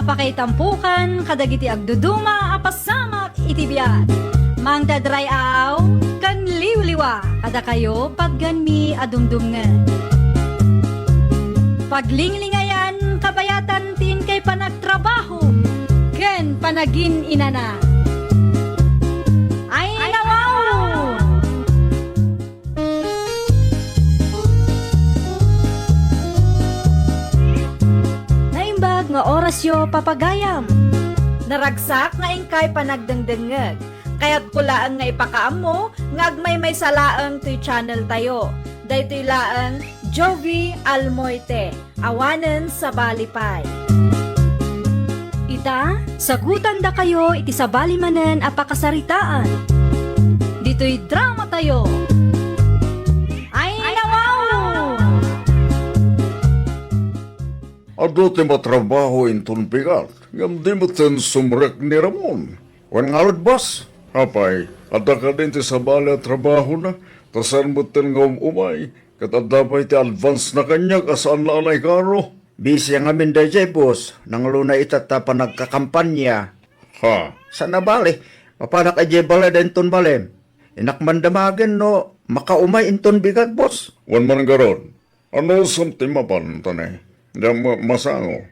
pakaitampukan, kadagiti agduduma, apasamak itibiyat. Mang dadray aw, kan liwliwa, kada kayo pagganmi adumdumngan. Paglinglingayan, kabayatan tin kay panagtrabaho, ken panagin inana. Ay nawaw! Naimbag nga orasyo papagayam. Naragsak nga ingkay panagdengdengeg. Kaya't kulaan nga ipakaam mo, nga agmay may salaang to'y channel tayo. Daytoy laang Jovi Almoite, awanen sa Balipay. Ita, sagutan da kayo iti sabali manen apakasaritaan. Dito'y drama tayo. Ay nawaw! Ado ti matrabaho inton bigat, ngam di mo ten sumrek ni Ramon. Wan ngalad bas, hapay, ada ka din ti sabala trabaho na, tasan mo ten ngam umay, katadapay ti advance na kanyag asaan na anay karo. Busy ang amin dayjay, boss. Nang luna itata pa nagkakampanya. Ha, Sana bali, mapanak ajay bala denton balem. Inakmandamagan no, makaumay inton bigat, boss. wan man garon. Ano samti mapan tanay, masango.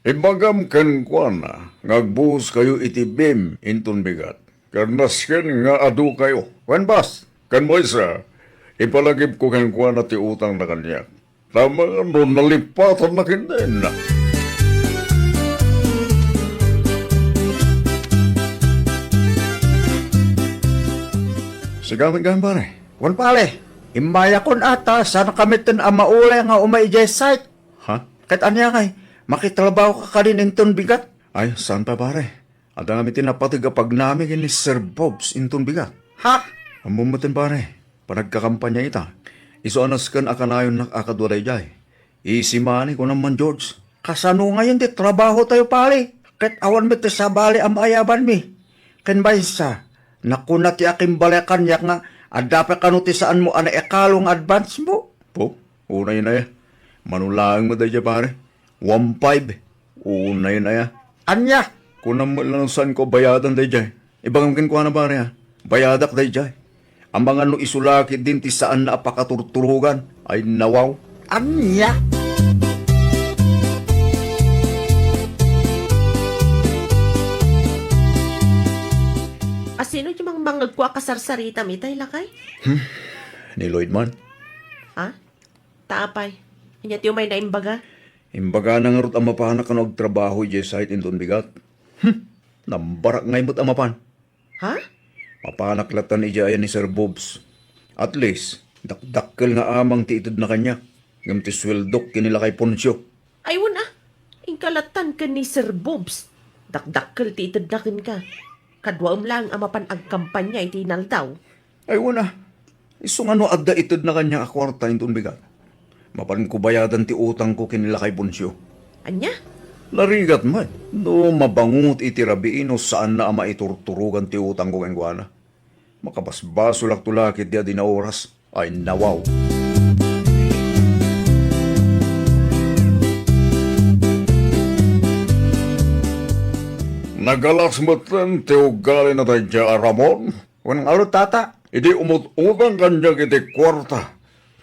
Ibagam ken kuana, ngagbuhos kayo iti bim inton bigat. Karnas ken nga adu kayo. Wan, boss. Kan mo isa, ipalagip ko ken kuana ti utang na kanya. Tama nga no, nalipatan na kindin na. Sigamin ka pare. Wan pale, imbaya kon ata, sana kamitin ang maulay nga umay jay site. Ha? Kahit anya kay, makitrabaho ka kanin inton bigat. Ay, saan pa pare? At ang amin tinapatiga pag namin ni Sir Bobs intong bigat. Ha? Ang bumutin pare, panagkakampanya ita. Isoanas kan akanayon na akadwaray jay. Isimani ko naman George. Kasano ngayon di trabaho tayo pale. Kahit awan mo ti sabali ang ayaban mi. Ken baysa, nakuna ti aking balakan yak nga, adapat kanuti saan mo ana ekalong advance mo. Po, unay na ya. Manulaang mo dahil pare. 1.5. Unay na ya. Anya? Kung mo lang saan ko bayadan dahil jay. Ibang ko na pare ha. Bayadak dahil jay. Ang mga no isulaki din ti saan na apakaturturugan ay nawaw. Anya? Asino yung mga mangagkwa kasarsarita mitay lakay? Ni Lloyd man. Ha? Taapay. Inyat yung may naimbaga? Imbaga na nga rot ang mapahanak ka nagtrabaho jay site inton bigat. Nambarak ngay mo't amapan. Ha? Mapahanak latan ijayan ni Sir Bobs. At least, dakdakkel nga amang tiitid na kanya. Ngam ti sweldok kinila kay Ponsyo. Aywan ah. Ingkalatan ka ni Sir Bobs. Dakdakkel ti itadnakin ka. Kadwaom lang ang mapanagkampanya iti naldaw. Ay wala. Isong ano adda itid na kanya akwarta inton bigat. Mapan ko bayadan ti utang ko kinila kay Ponsyo. Anya? Larigat man. No mabangungot iti rabiin o saan na ama iturturugan ti utang ko kengwana. Makabasbaso lak tulakit dia di na oras. Ay nawaw. Nagalas mo ten ti ugali na tayo dya, Ramon. Wanang alo tata? Idi umut-utang kanya iti kwarta.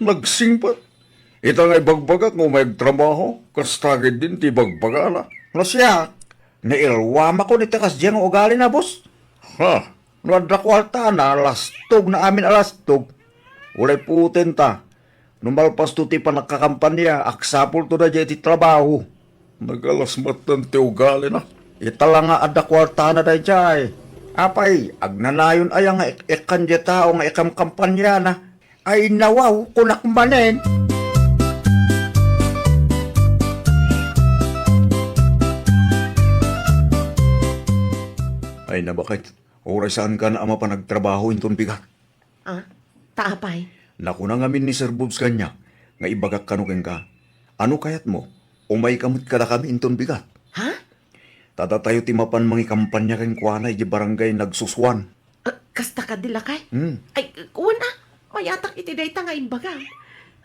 Nagsingpat. Ita nga'y bagbagak ng may trabaho, kastagid din ti bagbagala. No siya, nailwama ko ni takas diyang ugali na, boss. Ha? Nuadra ko alta na, alastog na amin alastog. Ulay putin ta. Numalpas to ti panagkakampanya, aksapol to na dyan ti trabaho. Nagalasmatan ti ugali na. Itala nga ada kwarta na day jay. Apay, agnanayon ay nga ikan di tao nga ikam kampanya na. Ay nawaw kunak manen. Ay na bakit? Oray saan ka na ama pa nagtrabaho inton bigat? Ah? Taapay. Naku na ngamin ni Sir Bobs kanya, nga ibagak kanukeng ka. Ano kayat mo? Umay kamot ka na kami inton bigat. Ha? Tata tayo timapan mga kampanya keng kuanay di barangay nagsuswan. Kasta ka dila kay? Ay, kuwan ah. Mayatak iti dayta nga imbaga.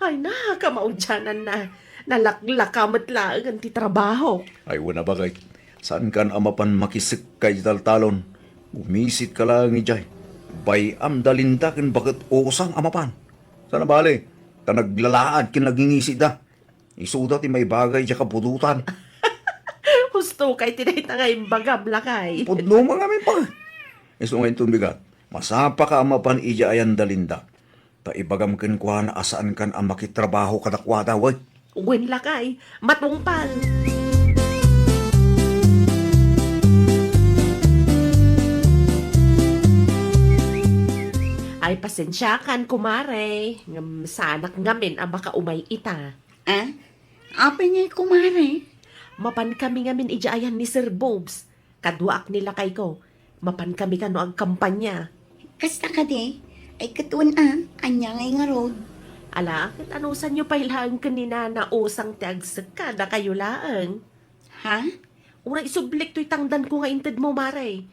Ay, nakamaudyanan na. Nalaklakamot lang ti trabaho. Ay wala bagay. Saan kan amapan makisik kay taltalon? Gumisit ka lang ijay. Bayam dalinda kin bakit usang amapan. Sana bali, tanaglalaad kin nagingisi da. Isuda ti may bagay siya kapututan. Gusto kay tinayta nga imbagam lakay. Pudno mga amin pa. Iso ngayon tumigat. Masapa ka amapan ija ayan dalinda. Ta ibagam kin kuha na asaan kan ang makitrabaho kadakwada way. Uwin lakay, matungpal. Ay, pasensyakan, kumare. Ngam sanak ngamin ang baka umay ita. Ah? Apa niya kumare? Mapan kami ngamin ijaayan ni Sir Bobs. Kadwaak nila kay ko. Mapan kami kano ang kampanya. Kasta ka di? Ay katuan anya ngay nga road. Ala, ano sa nyo pa ilang kanina na usang tiagsag ka na kayo laang? Ha? Uray sublik to'y tangdan ko nga inted mo, mare.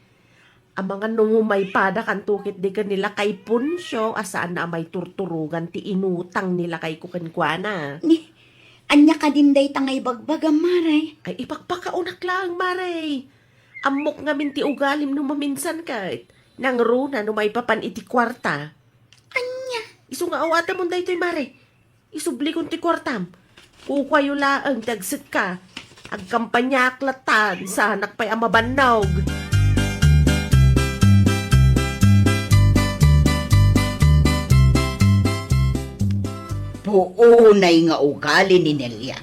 Ang mga numumay pada kan tukit di kanila kay Punsyo, asaan na may turturugan ti inutang nila kay kukankwana. Ni, anya ka din day tangay bagbagam mare. Ay ipagpakaunak lang, mare. Amok nga min ti ugalim no maminsan kahit. Nang runa no may papan iti kwarta. Anya? Isu nga awata mo daytoy, mare. Isubli kong ti kwartam. Kukwayo laang tagsik ka. Ang kampanya aklatan sa anak pa'y amabannog. Puunay nga ugali ni Nelia.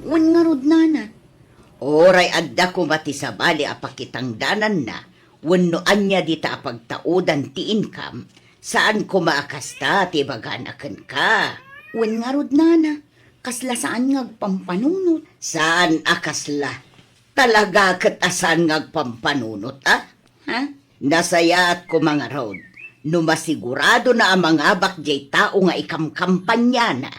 Wan nga rod nana. Oray adda ko mati sa bali apakitang danan na. Wano anya dita apagtaudan ti income. Saan ko maakasta ti baganakan ka? Wan nga rod nana. Kasla saan ngagpampanunot? Saan akasla? Talaga kat asan ngagpampanunot, ah? Ha? Nasayat ko mga road. No masigurado na ang mga bakjay tao nga ikamkampanya na.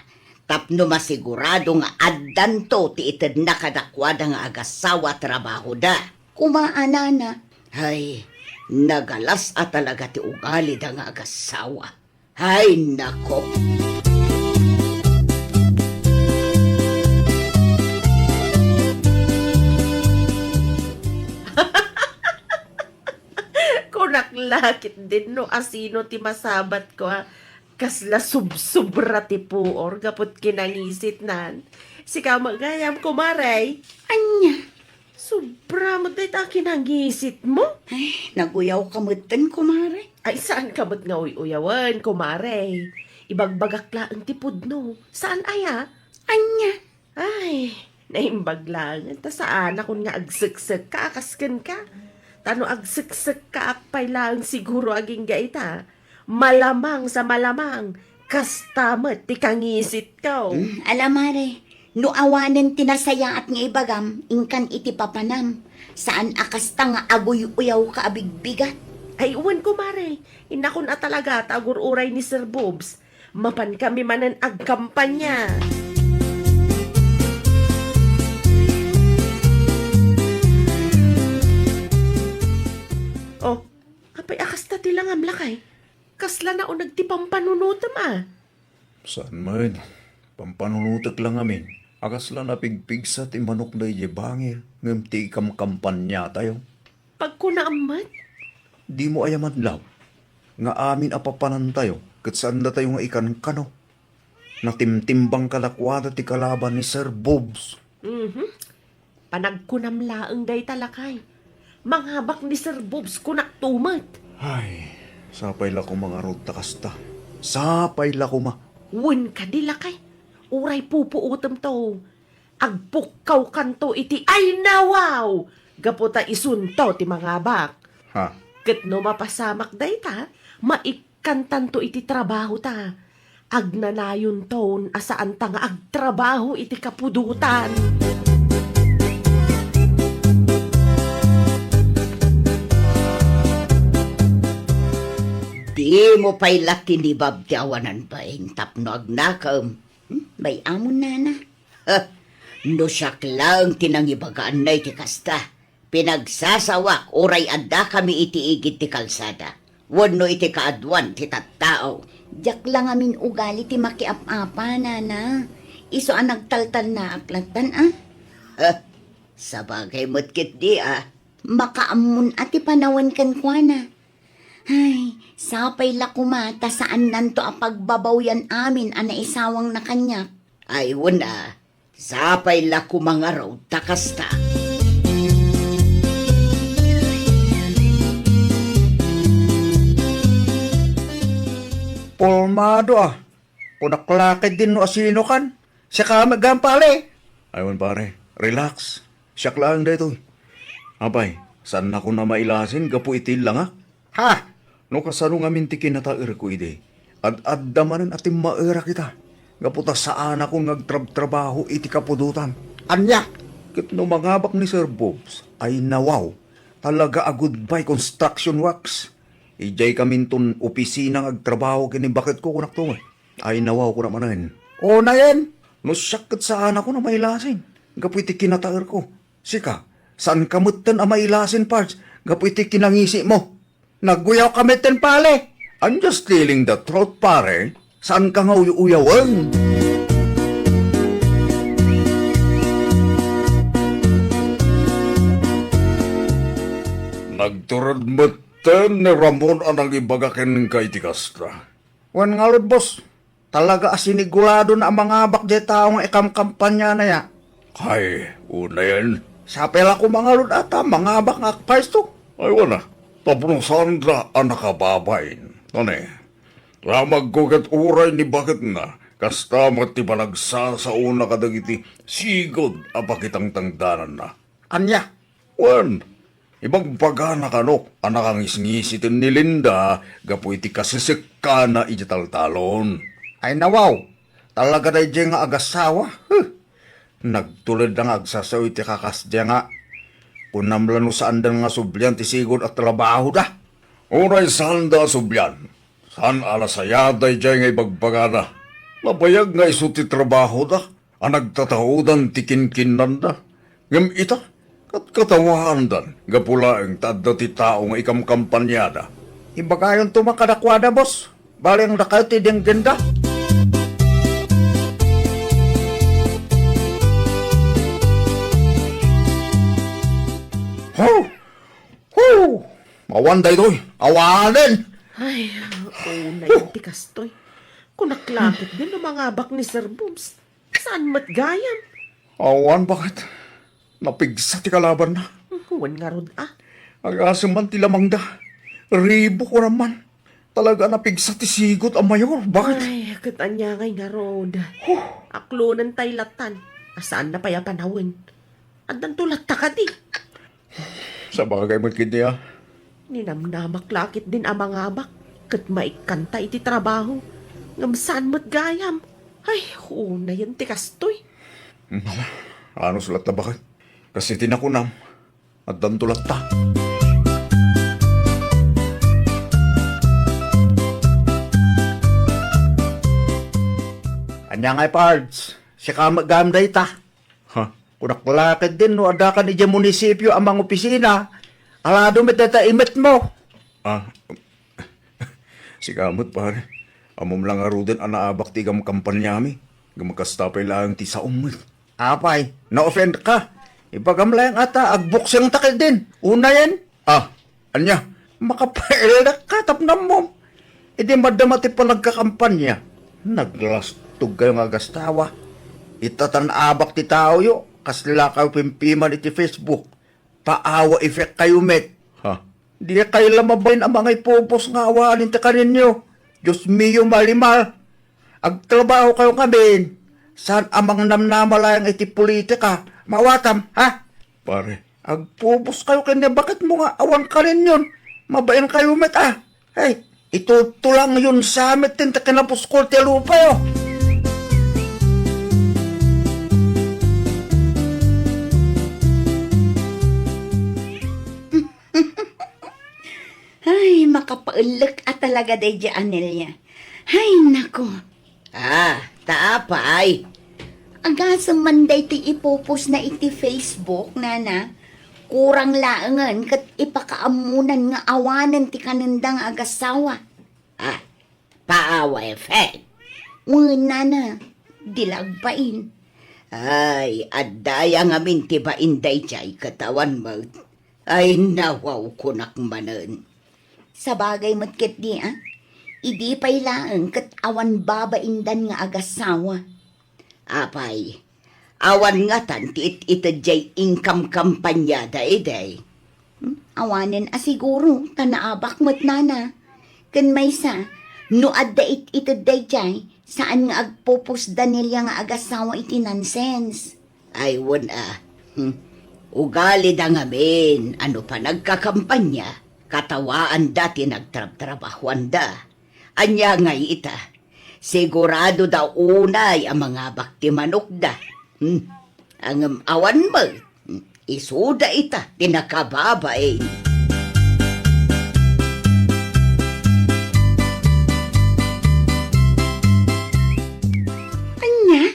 Tapno masigurado nga addan to ti ited na kadakwada nga agasawa trabaho da. Kumaana na. Hay, nagalas at talaga ti ugali da nga agasawa. Hay, nako. Kunaklakit din no asino ti masabat ko ha. Kasla subsubra ti puor kaput kinangisit nan. Si kamagayam ko maray. Anya? Sobra mo dahil ang kinangisit mo. Ay, naguyaw kamutan, kumare. Ay saan ka ba't nga uyawan, kumare? Ibagbagak lang ti pudno. Saan aya? Anya? Ay, naimbag lang. Ta saan akong nga agsiksik ka, akaskan ka. Tano agsiksik ka akpay lang siguro aging gaita. Malamang sa malamang, kastamat ti kangisit ka. Alam, mare, no awanan tinasaya at nga ibagam, ingkan iti papanam. Saan akasta nga agoy-uyaw ka abigbigat? Ay, uwan ko, mare. Inakon at talaga tagur-uray ni Sir Bobs. Mapan kami manan agkampanya. Oh, apay akas na tilang amlakay. Kasla na o nagtipampanunutam ah. Saan man? Pampanunutak lang amin. Akas lang napigpig sa timanok na bangil. Ngam ti kampanya tayo. Pag ko naamat, Di mo ayaman law. Nga amin apapanan tayo. Kat saan na tayo nga ikan kano. Natimtimbang kalakwada ti kalaban ni Sir Bobs. panagkunam laeng day talakay. Manghabak ni Sir Bobs kunak tumat. Ay, sapay la ko mga rod takasta. Sapay la ko ma. Wen ka di lakay. Uray pupuutam to. Agpukaw kanto iti ay nawaw. Gaputa isunto ti mga bak. Ha? Ket no mapasamak day ta, maikantan to iti trabaho ta. Agnanayon ton asaan ta nga agtrabaho iti kapudutan. Di mo pa'y laki ni Bob ti awanan pa tapno agnakam. Bay amon nana. No siyak lang tinangibagaan na iti kasta. Pinagsasawak oray adda kami iti igit ti kalsada. Wano iti kaadwan ti tattao. Diyak lang amin ugali ti makiap-apa nana. Iso ang nagtaltal na aklatan Sa bagay mo't kit di makaamun ati panawan kan kwa na. Ay, sapay la kumata saan nanto ang pagbabawyan amin ana isawang na kanya. Ay, wala. Sapay la kumangaraw takasta. Pulmado Kunaklakid din no asino kan. Siya ka magampali. Aywan pare, relax. Siyak lang dito. Abay, saan ako na mailasin? Gapu itil lang Ha? No kasano nga mintikin na tair ko ide. Ad damanan ating maira kita. Gaputa saan ako ngagtrabaho iti kapudutan. Anya? Kit no mangabak ni Sir Bobs ay nawaw. Talaga a goodbye construction works. Ijay kaminton opisina ngagtrabaho kini bakit ko kunak to Ay nawaw ko naman O na yan. No sakit saan ako na mailasin. Gapuiti kinatair ko. Sika, saan kamutan ang mailasin parts? Gapuiti kinangisi mo. Nagguyaw kami ten pale. I'm just telling the truth, pare. Saan ka nga uyawan? Nagturad matan ni Ramon anang ibagakin kay Tikastra. Wan nga lod, boss. Talaga asinigurado na ang mga abak di tao nga ikam-kampanya na ya. Ay, una yan. Sapela ko mga lod ata, mga abak nga akpais to. Ay, wala. Tapos Sandra ang nakababain. Tane, lamag ko kat uray ni bakit na. Kasta mati pa nagsasa una kadagiti sigod apakitang tangdanan na. Anya? Wan, ibang pagana kanok, anak ang isngisitin ni Linda, gapu iti kasisik ka na ijitaltalon. Ay nawaw. Talaga na dyan nga agasawa. Nagtulad na nga agsasaw iti kakasdya nga. Punamlan no saan da nga subyan ti sigod at trabaho da. Uray sanda subyan, saan alasayaday dyan nga ibagbagana. Nabayag nga iso ti trabaho da, ang nagtataudan ti kinkinan da. Ngam ita, kat katawahan dan, gapula ang tadda ti tao nga ikamkampanyada. Ibagayon tumakadakwada, boss. Bali ang nakal ti ding ganda. Ho! Ho! Mawanday to'y, awanin! Ay, una yung tikastoy. Kunaklakit din ang mga abak ni Sir Booms. Saan matgayam? Awan bakit? Napigsa ti kalaban na. Huwan nga rod Ang asim man ti lamang da. Ribo ko naman. Talaga napigsa ti sigot ang mayor. Bakit? Ay, katanya ngay nga rod. Aklunan tay latan. Asaan na paya panawin? At nantulat ta ka di. Sa bagay mo kidya. Ninamnamak lakit din ang mga abak. Kat maikanta iti trabaho. Ngam saan matgayam? Ay, una yan tikastoy. Ano sulat na bakit? Kasi tinakunam. At dantulat ta. Anya nga pards. Siya ka magamday ta. Ha? Kunaklakid din no ada ka ni dyan munisipyo ang mga opisina. Alado met data imit mo. Ah, si kamot pare. Amom lang aruden anaabak ti gam kampanyami. Gamakastapay lang ti sa umit. Apay, na-offend ka. Ipagam lang ata, agbuksang takil din. Una yan. Anya? Makapail na katapnam mo. Hindi madamati pa nagkakampanya. Naglastog kayo nga gastawa. Itatanabak ti tao yo. Kasla kayo pimpiman iti Facebook. Paawa effect kayo met. Ha? Di kayo lamabayin ang mga ipopos nga awalin ta kaninyo. Diyos miyo malimal. Agtrabaho kayo kami. Saan amang namnamalayang iti politika? Mawatam, ha? Pare. Agpupos kayo kanya, bakit mo nga awan ka rin yun? Mabayan kayo met, Hey, itutulang yun sa amin, tinta kinapos ko ti lupa yo. Ay, makapaulak at talaga day di Anelia. Ay, nako. Taapay. Agasang manday ti ipupos na iti Facebook, nana. Kurang laangan kat ipakaamunan nga awanan ti kanandang agasawa. Paawa effect. Nana, dilagpain. Ay, adaya nga mintiba inday jay katawan mo. Ay, nawaw ko nakmanan. Sa bagay matkit di idi pa'y laang kat awan babaindan nga agasawa. Apay, awan nga tan tiit itajay income kampanya day. Awanin asiguro, tanaabak mo't nana. Kan may sa, no adda itaday jay, saan nga agpupus Danilia nga agasawa iti nonsense. Ay, ugali da ngamin, ano pa nagkakampanya, katawaan dati nagtrabahuan da. Anya nga ita, sigurado daw unay ang mga bakti manok da. Ang awan mo, isuda ita, tinakababay. Anya,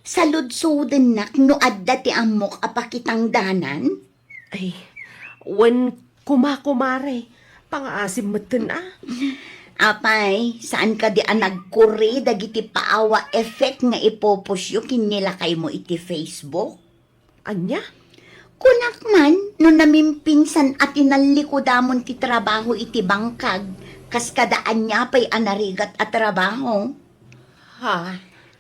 salud-suden nak no adda ti amok apakitang danan? Ay, wan kumakumare. Pang-asim matan Apay, saan ka di nagkuri dagiti paawa effect nga ipopusyo kinilakay mo iti Facebook? Anya? Kunak man, no namimpinsan at inalikodamon ti trabaho iti bangkag, kas kadaan niya pa'y anarigat at trabaho. Ha?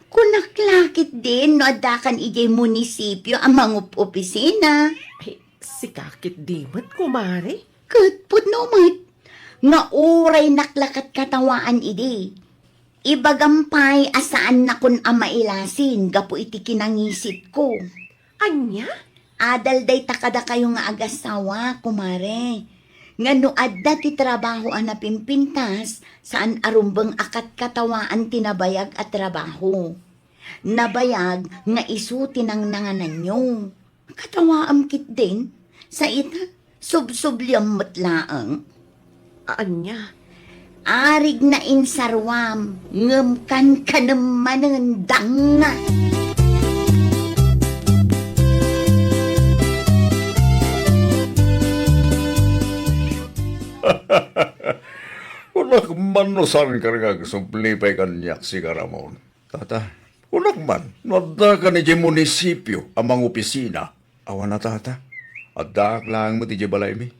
Kunak lakit din no adakan ijay munisipyo ang mga opisina. Ay, si kakit di mat kumare. Katpud no mat, nga uray naklakat katawaan idi. Ibagampay asaan na kun amailasin, gapo iti kinangisip ko. Anya? Adal day takada kayo nga agasawa, kumare. Nga no adda ti trabaho ang napimpintas, saan arumbang akat katawaan tinabayag at trabaho. Nabayag nga isu tinangnanganan nyo. Katawaam kit din, sa ita, subsubliam matlaang. Anya? Arig na insarwam, ngemkan ka naman ng danga. Unak man no saan ka nga suplipay kanyak si Karamon. Tata, unak man, nadda ka ni di munisipyo ang mga opisina. Awan na tata, adda lang mo ti di balay mi.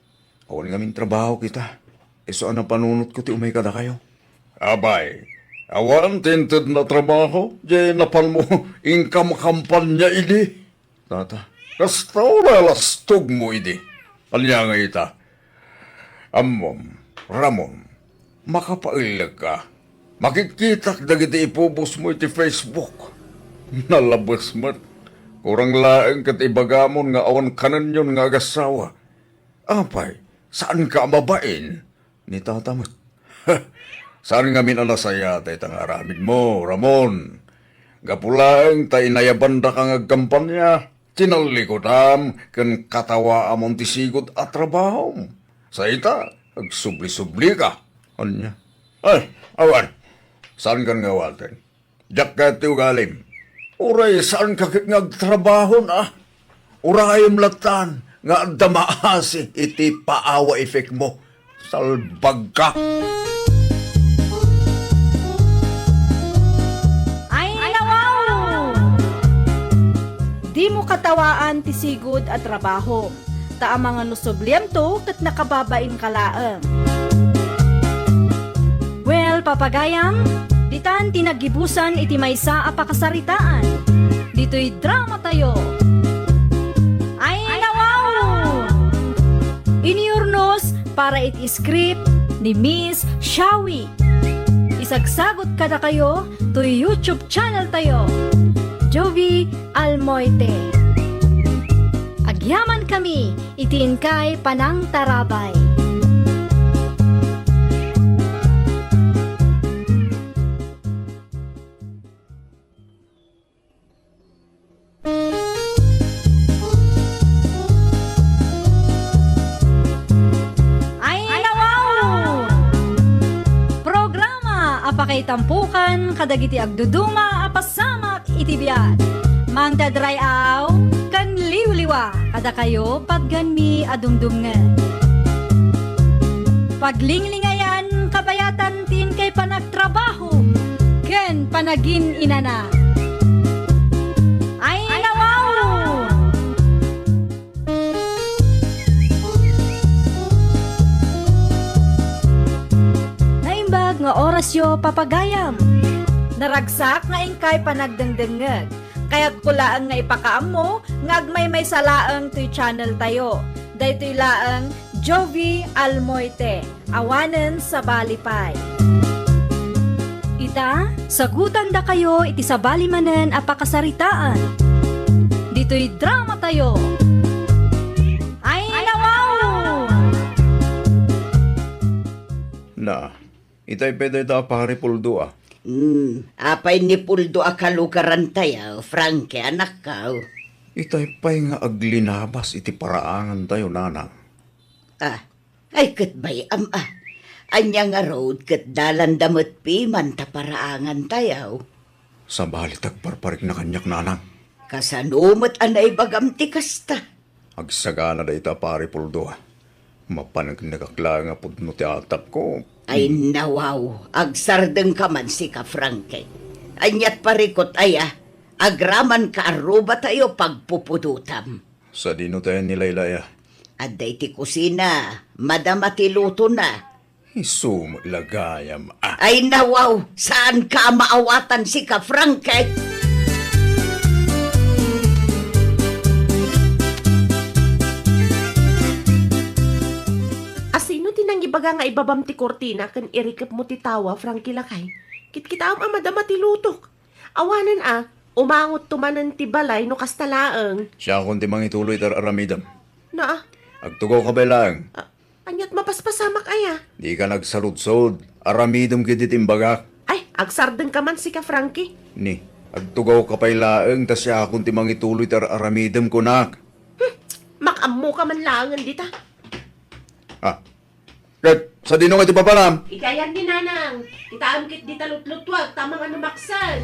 Awan nga min trabaho kita. Iso ang panunot ko ti umay kada kayo. Abay, awan tinted na trabaho, di napan mo income kampanya idi. Tata, kasta wala lastog mo idi. Alya nga ita. Amom, Ramon, makapailag ka. Makikita dagiti ipubos mo iti Facebook. Nalabas mat. Kurang laeng kat ibagamon nga awan kanan yun nga agasawa. Apay, saan ka mabain? Ni tatamot. Saan nga minalasaya tay tang aramid mo, Ramon? Gapulaeng tay nayabanda kang agkampanya. Tinalikodam kan katawa amon tisigod at trabaho. Sa ita, agsubli-subli ka. Anya? Ay, awan. Saan ka nga walten? Diyak ka ti ugalim. Uray, saan ka ngagtrabaho na? Urayom latan nga damaasi iti paawa effect mo. Salbag ka. Ay, nawaw! Di mo katawaan ti sigud at trabaho. Ta ang mga nusubliam to kat nakababain kalaang. Well, papagayam, ditan tinagibusan iti maysa a pakasaritaan. Dito'y drama tayo. Ay, nawaw! Iniurnos para iti script ni Miss Shawi. Isagsagot kada kayo to YouTube channel tayo. Jovi Almoite. Agyaman kami, itiin kay Panang Tarabay. Apakay tampukan, kadagiti agduduma, apasamak, itibiyat. Mangdadray aw, kan liwliwa, kada kayo, pagganmi adumdumngan. Paglinglingayan, kabayatan tin kay panagtrabaho, ken panagin inana. Ay, nga oras yo papagayam. Naragsak nga ingkay panagdengdengeg. Kaya't kulaan nga ipakaammo nga agmay may salaang to'y channel tayo. Daytoy laang Jovi Almoite, awanen sa Balipay. Ita, sagutan da kayo iti sabali manen a pakasaritaan. Dito'y drama tayo. Ay, nawaw! Na, itay pwede ta pari puldo ah. Apay ni Puldo akalukaran tayo, Frankie, anak ka. Itay pa'y nga aglinabas iti paraangan tayo, nanang. Ay kat bay Anya nga road kat dalan damot pi man ta paraangan tayo. Sa bali tagparparik na kanyak, nanang. Kasanumot anay bagam ti kasta. Agsagana da ita pari puldo ah. Mapanag nagakla nga pudno ti atap ko. Ay nawaw, agsardeng ka man si ka Frankie. Anyat parikot agraman ka aruba tayo pagpupudutam. Sa dino tayo nilaylaya. Aday ti kusina, madam ati luto na. Isum lagayam ah. Ay nawaw, saan ka maawatan si ka Frankie? Asino tinang ibaga nga ibabam ti kortina kan irikip mo ti tawa, Frankie Lakay. Kitkita am amadama ti lutok. Awanan umangot tumanan ti balay no kastalaang. Siya akong timang ituloy tar aramidam. Na Agtugaw ka ba lang? anyat mapaspasamak Di ka nagsarudsod. Aramidam kiti timbagak. Ay, agsarden ka man si ka Frankie. Ni, agtugaw ka pa'y laeng tas siya akong timang ituloy tar aramidam ko nak. Makammo ka man langan dita. Kat, sa dinong iti paparam. Ikayan din nanang. Itaam kit di talutlutwag, tamang maksan.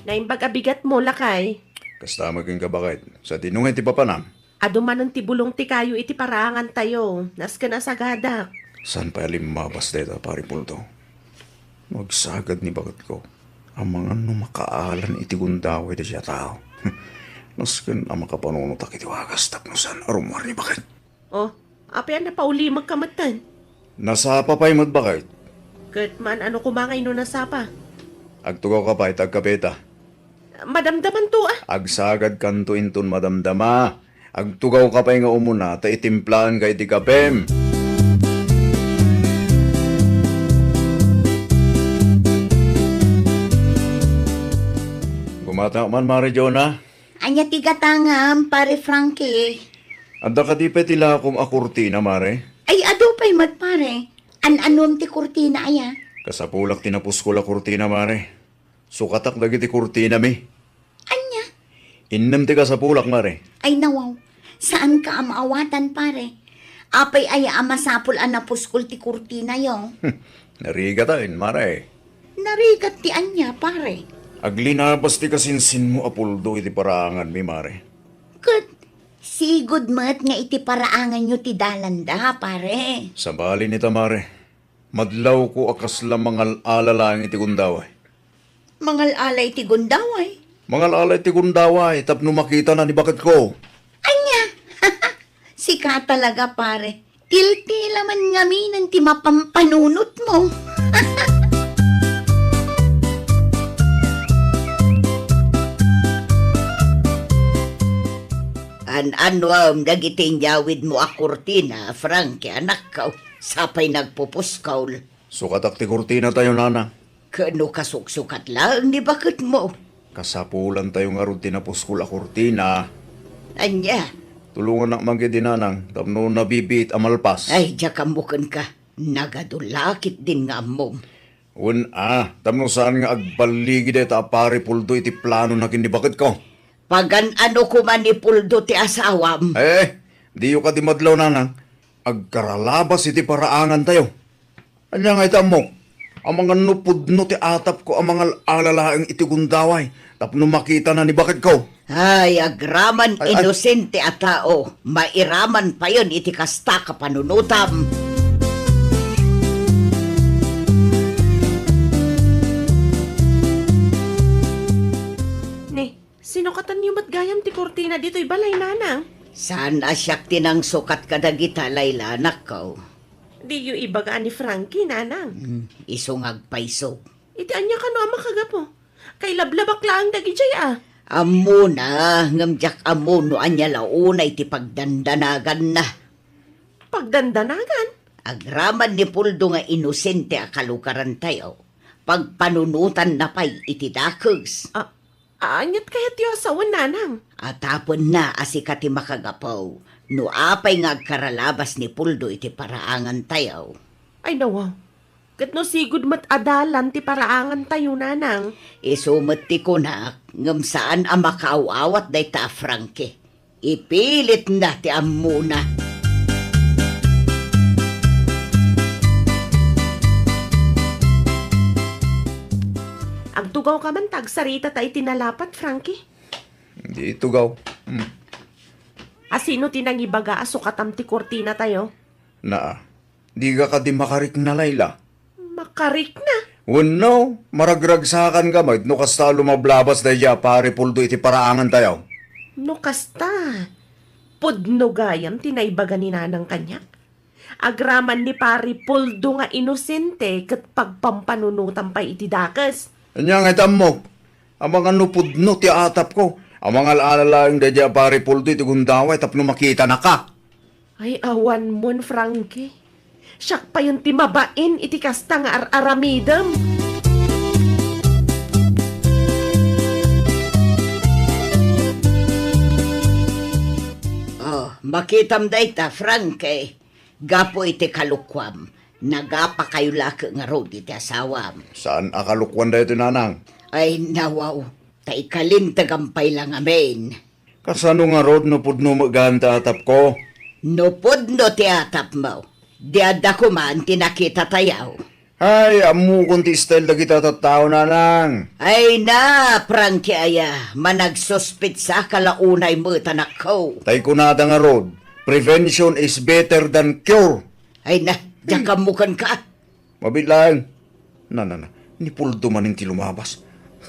Naimbag abigat mo, Lakay. Kasta maging kabakit. Sa dinong iti papanam. Aduman ang tibulong ti kayo iti parangan tayo. Nas ka na sagadak. San pa limabas dito, pari pulto? Magsagad ni bagat ko. Ang mga makaalan iti gundaway da siya tao. Nasken ang makapanunutak iti wagas tapnusan arumwar ni bakit. Oh, apian na pauli magkamatan. Nasapa pa'y madbakit. Kat man ano kumangay no nasapa. Agtugaw ka pa'y tagkapeta. Madamdaman to Agsagad kanto inton madamdama. Agtugaw ka pa'y nga umuna ta itimplaan kay ti kapem. Gumata man, Mari Jonah. Anya tigatangam, pare Frankie. Anda ka di pa tila akong akurtina, Mare. Ay ado pa'y magpare. An-anom ti kurtina aya. Kasapulak tinapos ko la kurtina, Mare. Sukatak dagiti kurtina mi. Anya? Innam ti kasapulak, Mare. Ay nawaw, saan ka amaawatan pare? Apay aya amasapul anapuskol ti kurtina yung. Nariga tayo, Mare. Narigat ti anya pare. Aglinabas ti kasinsin mo apuldo iti parangan mi, Mare. Good. Sigod mat nga iti paraangan nyo ti dalanda pare. Sa bali nita, Mare. Madlaw ko akas lang mga alalang iti gundaway. Mangal alay ti gundaway. Mga lalay ti gundaway, tapno makita na ni bakit ko. Anya? Sika talaga pare. Tiltila man ngami ng ti mapampanunot mo. An-anwam dagiting yawid mo a kurtina, Frankie, anak ka. Sapay nagpupuskaw. Sukatak ti kurtina tayo, Nana. Kano kasuksukat lang ni bakit mo? Kasapulan tayo nga ron tinapos ko la kurtina. Anya? Tulungan nak manggi dinanang, tapno nabibit amalpas. Ay, jakamukan ka. Nagadulakit din nga mom. Tapno saan nga agbaligi deta pari puldo iti plano na kindi bakit ko. Pagan ano ko manipuldo ti asawam. Di yung ka di madlaw, Nanang. Agkaralabas iti paraangan tayo. Anya nga ita mo? Ang mga nupudno ti atap ko ang mga alalaang iti gundaway. Tapno makita na ni bakit ko. Ay, agraman inosente a tao. Mairaman pa yun iti kasta kapanunutam. Ni, sino ka sukatan niyo matgayam ti kortina dito'y balay, nanang. Saan asyak tinang sukat kadagita, Layla, nakaw? Di yu ibaga ni Frankie, nanang. Isungag paiso. Iti anya ka no ama kagapo. Kay lablabak lang dagi jay ah. Amo na, ngamjak amo no anya launay ti pagdandanagan na. Pagdandanagan. Agraman ni Puldo nga inosente a kalukaran tayo. Pagpanunutan na pa'y iti dakegs. Anyat kaya tiyo asawan, nanang. Atapon na asikati makagapaw. No apay nga karalabas ni Puldo iti paraangan tayo. Ay nawaw. Kat no sigud mat adalan ti paraangan tayo, nanang. Isumat ti kunak, ngam saan ang makaawawat day ta, Frankie. Ipilit na ti amuna. Ang tugaw ka man tagsarita tayo tinalapat, Frankie. Hindi tugaw. Asino tinangibaga asukatam ti kortina tayo? Na, di ka di makarik na Layla. Makarik na. Wano, maragragsakan ka no kasta lumablabas na iya pare Puldo iti paraangan tayo. No kasta. Pudno gayam tinaibaga ni nanang kanyak. Agraman ni pari Puldo nga inosente kat pagpampanunutan pa iti dakas. Anya nga itamok, ang mga nupudno ti atap ko, ang mga alalaing da iya pare Puldo iti gundaway tapno makita na ka. Ay awan mon, Frankie. Siyak pa yung timabain iti kasta nga aramidam. Oh, makitam day ta, Frankie. Gapo iti kalukwam. Nagapa kayo laki nga road iti asawam. Saan akalukwan da ito nanang? Ay, nawaw. Taikalin tagampay lang amin. Kasano nga rod no pudno maganta atap ko? Nupod no ti atap mo. Diada ko man tinakita tayaw. Ay, amu kunti style da kita tattao nanang. Ay na, Frankie aya. Managsuspit sa kalaunay mo tanak ko. Tay kunada nga rod, prevention is better than cure. Ay na, jakamukan ka. Mabitlang. Na, ni Puldo man inti lumabas.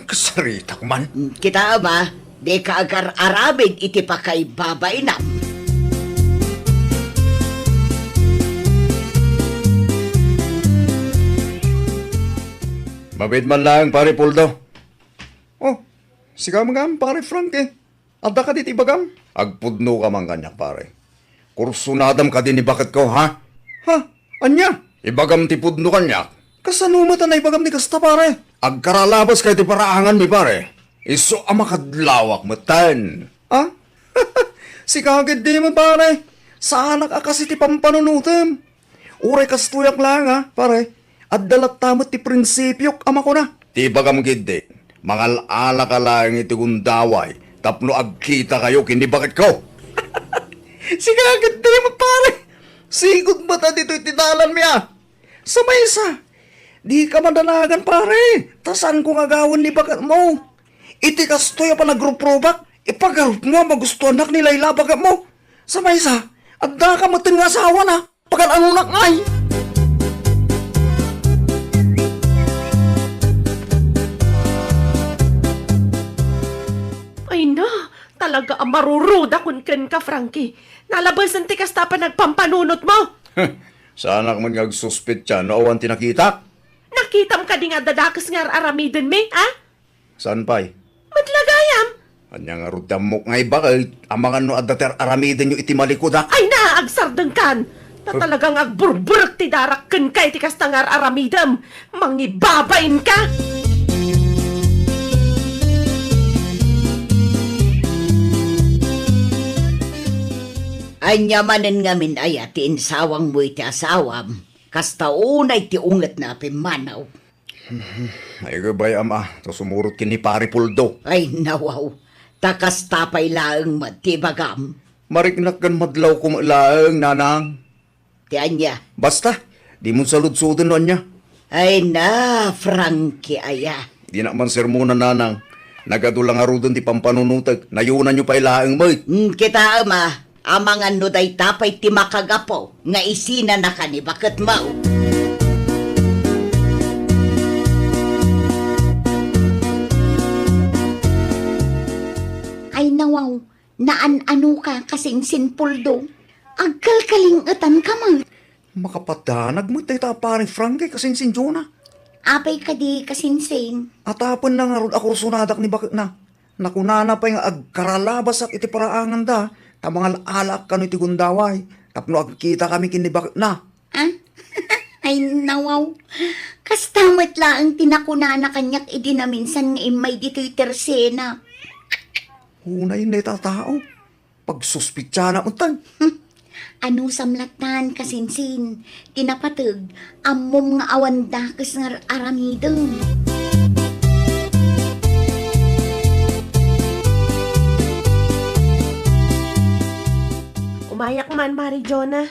Kasaritak man. Kita ama, di ka agar arabid iti pa kay babay na. Mabit man lang, pare Puldo. Oh, sigaw magam, pare Frank eh. Adda ka dit ibagam. Agpudno ka man kanyak, pare. Kursunadam ka din ibakat ko, ha? Ha? Anya? Ibagam ti pudno kanyak. Kasano mata na ibagam ni kasta, pare? Agkaralabas kay ti paraangan mi, pare. Iso amakadlawak matan. Ha? Sikagid din man, pare. Saanak ka kasi ti pampanunutem. Uray kastuyak lang, ha, pare. At dalat tamot ti prinsipyok ama ko na. Ti bagam gid mangal ala ka lang iti gundaway, tapno agkita kayo kini bakit ko. Sigagad din mo pare. Sigod mata dito iti dalan miya. Sa maysa, di ka madanagan pare. Tasan ko ngagawin ni bagat mo. Iti kastoy pa nagruprobak. Ipagarup mo magustuhan nak ni Layla bagat mo. Sa maysa, adda ka matin nga asawa na. Pagan anunak ngay. Ay na, talaga ang maruruda kun ken ka, Frankie. Nalabasan ti kasta pa nagpampanunot mo. Sana ka magsuspit siya, no awan tinakita. Nakitam ka di nga dadakas nga aramidin mi, ha? Saan pa'y? Madlagayam. Anya nga rudamok nga iba kay amangan no adater aramiden yung iti malikod ha. Ay na, agsardeng kan. Na talagang agburburk ti darak ken kay ti kasta nga aramidam. Mangibabain ka. Anya manen nga min aya ti insawang mo iti asawam. Kasta unay ti unget na pimanaw. Ay gabay ama, to sumurot kini pare Puldo. Ay nawaw, takas tapay laeng matibagam. Mariknak kan madlaw kumalaang nanang. Ti anya, Basta, di mo salud-sudon anya. ay na, Frankie aya. Di na man sermonan nanang. Nagadulang arudon ti pampanunutag. Nayunan nyo pa ilaang mo. Kita ama, amangan no day tapay ti makagapo, nga isina na ka ni bakit mau. Ay nawaw, naan-ano ka kasing sinpuldo. Agkalkalingatan ka man. Makapadanag mo tayo pare Frankie kasing sin Jonah. Apay ka di kasinsin. Atapon na nga ron ako sunadak ni bakit na. Nakunana pa yung agkaralabas at iti paraangan da. Tamangal alak kano iti gundaway. Tapno agkita kami kinibakit na. Ah? Ay nawaw. Kastamat lang tinakunana kanyak idinaminsan nga imay dito'y tersena. Hunay na itatao. Pagsuspitsa na untang. Ano samlatan kasinsin, tinapatag, amom nga awanda kas nga aramideng. Umayak man, Mari Jonah.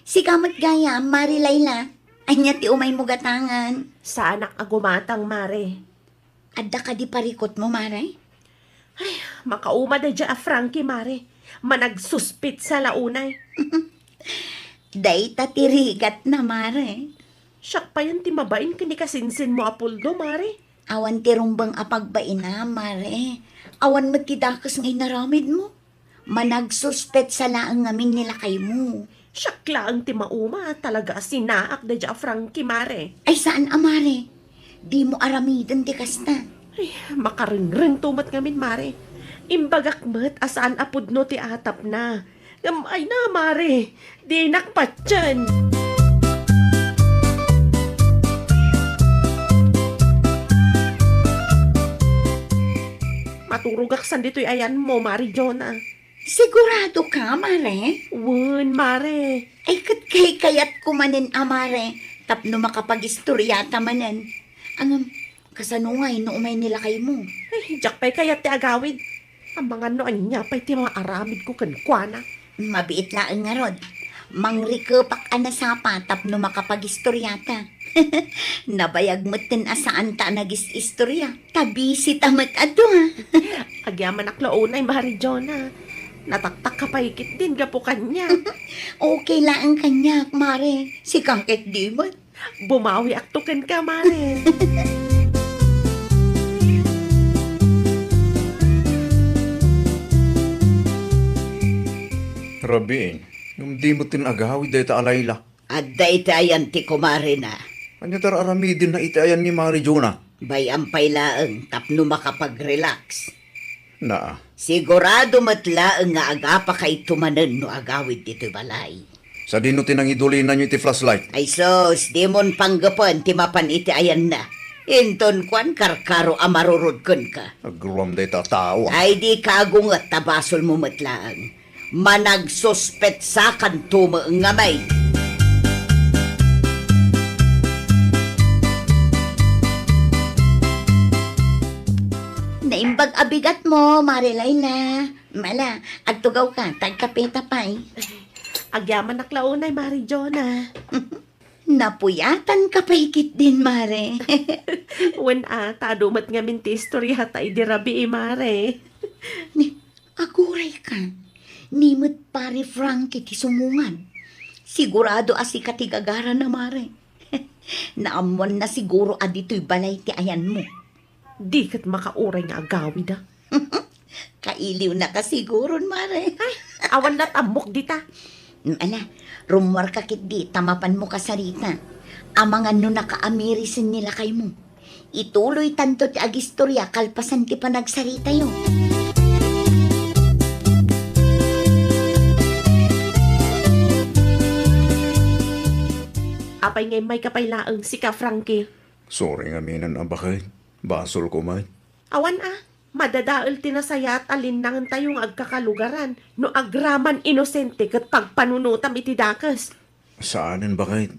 Si kamat gaya, Mari Layla, anya ti umay mo gatangan. Sa anak agumatang, Mare. Adda ka di parikot mo, Mare? Makauma da dya a Frankie, Mare. Managsuspit sa launay. Day tatirigat na, Mare. Siyak pa yan timabain kini kasinsin mo apuldo, Mare. Awan ti rumbang apagbain na, Mare. Awan magtidakas ngay naramid mo. Managsuspet sa laang ngamin nila kay mo. Siyak lang ti mauma talaga sinaak da dya a Frankie, Mare. Ay saan, Amare? Di mo aramidan ti kasta. Ay, makaringreng tumat ngamin, Mare. Imbagak met asaan apudno ti atap na. Ay na, Mare. Di nakpat dyan. Maturugak san dito'y ayan mo, Mari Jonah. Sigurado ka, Mare? Wen, Mare. Ay kat kay kayat kumanin, Amare. Tapno makapagistoryata manen. Ang kasanungay no umay nila kay mo. Ay, jak pa'y kaya ti agawid. Ang mga noan niya pa'y ti mga aramid ko kankwana. Mabiit laan nga rod. Mangrikepak anasapa tapno makapagistoryata. Nabayag mo tin asaan ta nagis-istorya. Tabisi tamat ato ha. Agyaman aklaunay, Mari Jonah. Nataktak ka paikit din gapo kanya. Okay lang kanya, Mare. Si Kangket di mo. Bumawi aktukan ka, Mare. Rabin, yung di mo tinagawi dahil ta alayla. At daytayan ti kumare na. Kanya tar aramidin na itayan ni Mari Jonah. Bayang pailaang tapno makapag-relax. Na, Sigurado matlaang nga agapa kay tumanan no agawid dito balay. sa dino tinang idulinan nyo iti flashlight. Ay sos, di mon panggapan ti mapan iti ayan na. Inton kwan karkaro amarurod kun ka. Agruam dahil ta tao. Ay di kagungat tabasol mo matlaang. Managsuspet sa kantuma nga may. Naimbag abigat mo, Marilay na. Mala, agtugaw ka, tagkapeta pa'y. Agyaman aklaunay, Mari Jonah. Napuyatan ka paikit din, Mare. Wen tadumat nga minti istorya tay di rabi, Mare. Aguray ka. Nimot pare Frankie ti sumungan. Sigurado asi katigagara na, Mare. Naamon na siguro adito'y balay ti ayan mo. Di kat makauray nga agawid ah. Kailiw na ka siguro, Mare. Awan na tamok dita. Ala, rumor ka kit di, tamapan mo kasarita. Amang ano nakaamirisin nila kay mo. Ituloy tanto ti agistorya, kalpasan ti panagsarita yo. Apay ngay may kapailaang si ka Frankie. Sorry nga minan ang bakit. Basol ko man. Awan madadaol tinasaya at alinangan tayong agkakalugaran no agraman inosente kat pagpanunutam iti dakas. Saanan bakit?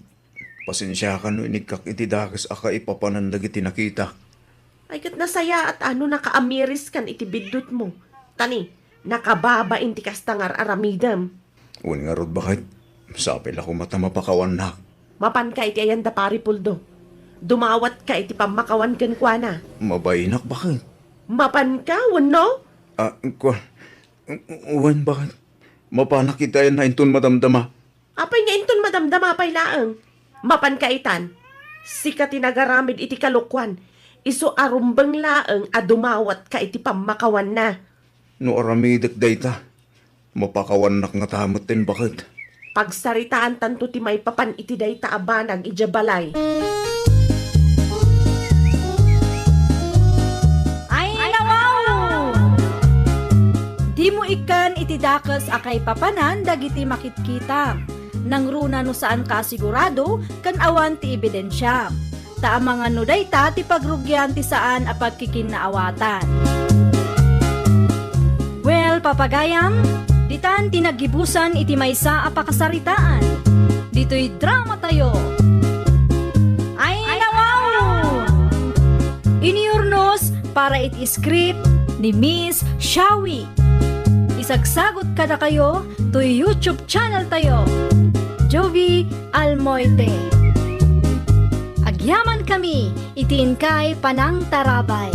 Pasensya ka no inikak itidakas aka ipapanandag iti nakita. Ay kat nasaya at ano nakaamiris kan iti bidot mo. Tani, nakababa inti kastangar aramidam. Uwan nga rod bakit? Sapil ako mata mapakawan na. Mapan ka iti ayan da pari puldo. Dumawat ka iti pamakawan gankwana. Mabaynak bakit? Mapan ka, wano? Uwan bakit? Mapanak kita yan na inton madamdama. Apay nga inton madamdama pay laang. Mapan ka itan. Sika tinagaramid iti kalukwan. Iso arumbang laang a dumawat ka iti pamakawan na. No aramidik dayta. Mapakawanak nga tamatin bakit? Pagsaritaan tanto ti may papan iti day taabanag ijabalay. Ay, nawaw! Di mo ikan itidakas akay papanan dagiti makitkita. Nang runa no saan ka sigurado kan awan ti ebidensya. Ta mga no dayta ti pagrugyan ti saan a pagkikinaawatan. Well, papagayam, ditan tinagibusan iti maysa a pakasaritaan. Dito'y drama tayo. Ay, nawaw! Iniurnos para iti script ni Miss Shawi. Isagsagot kada kayo to YouTube channel tayo. Jovi Almoite. Agyaman kami, itiin kay Panang Tarabay.